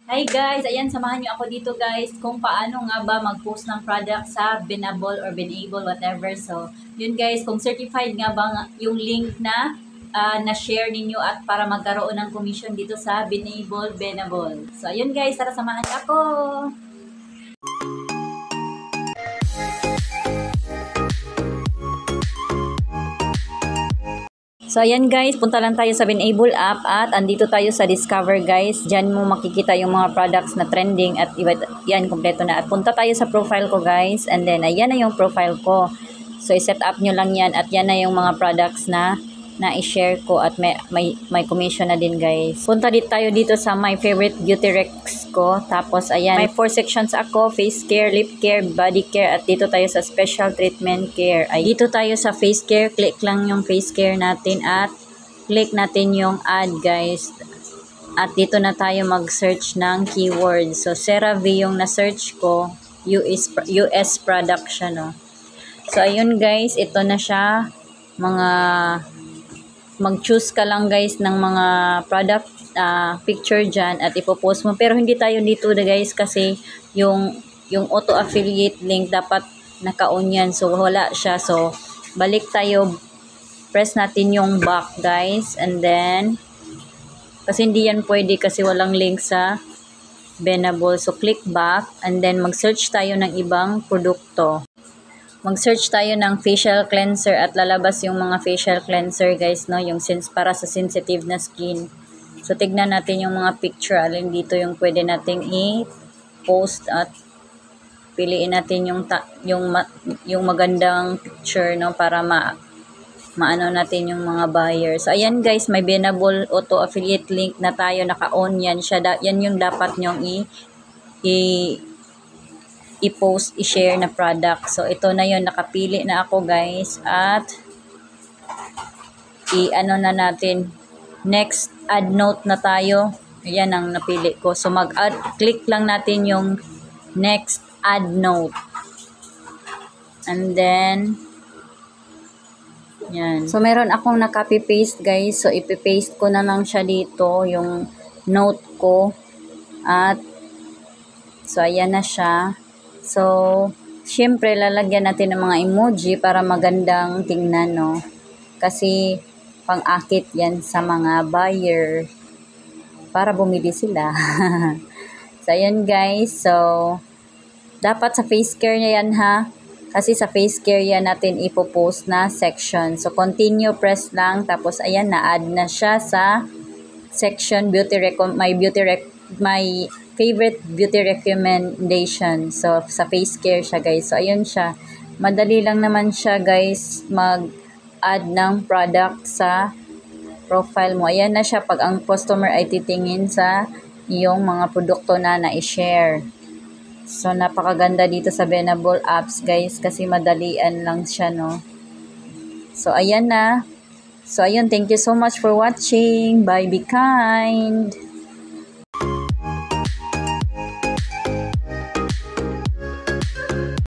Hi guys, ayan samahan niyo ako dito guys kung paano nga ba mag-post ng product sa Benable or Benable whatever. So, yun guys, kung certified nga ba yung link na na-share ninyo at para magkaroon ng commission dito sa Benable. So, ayun guys, tara samahan niyo ako. So, ayan guys, punta lang tayo sa Benable app at andito tayo sa Discover guys. Diyan mo makikita yung mga products na trending at yan, kompleto na. At punta tayo sa profile ko guys and then ayan na yung profile ko. So, i-set up nyo lang yan at yan na yung mga products na i-share ko at may commission na din guys. Punta dito tayo dito sa my favorite beauty recs ko. Tapos ayan, may 4 sections ako, face care, lip care, body care at dito tayo sa special treatment care. Ay dito tayo sa face care, click lang yung face care natin at click natin yung add guys. At dito na tayo mag-search ng keyword. So CeraVe yung na-search ko, US product siya no. So ayun guys, ito na siya, mga mag-choose ka lang guys ng mga product picture dyan at ipopost mo. Pero hindi tayo dito guys kasi yung auto affiliate link dapat naka-on yan. So wala siya. So balik tayo, press natin yung back guys and then kasi hindi yan pwede kasi walang link sa Benable. So click back and then mag-search tayo ng ibang produkto. Mag-search tayo ng facial cleanser at lalabas yung mga facial cleanser guys, no? Yung para sa sensitive na skin. So, tignan natin yung mga picture. Alin dito yung pwede nating i-post at piliin natin yung magandang picture, no? Para maano natin yung mga buyers. So, ayan guys, may Benable auto affiliate link na tayo. Naka-on yan. Yan yung dapat nyong i-post, i-share na product. So, ito na yon, nakapili na ako guys at i-ano na natin, next add note na tayo. Ayan ang napili ko. So, mag-add, click lang natin yung next add note. And then, yan. So, meron akong na-copy paste guys. So, ipipaste ko na lang siya dito, yung note ko. At, so, ayan na siya. So, syempre, lalagyan natin ng mga emoji para magandang tingnan, no? Kasi, pang-akit yan sa mga buyer para bumili sila. So, ayan guys. So, dapat sa face care niya yan, ha? Kasi sa face care yan natin ipopost na section. So, continue, press lang. Tapos, ayan, na-add na siya sa section my favorite beauty recommendation. So, sa face care siya guys. So, ayun siya. Madali lang naman siya guys mag-add ng product sa profile mo. Ayan na siya pag ang customer ay titingin sa iyong mga produkto na na-share. So, napakaganda dito sa Benable apps guys kasi madalian lang siya, no? So, ayan na. So, ayun. Thank you so much for watching. Bye. Be kind.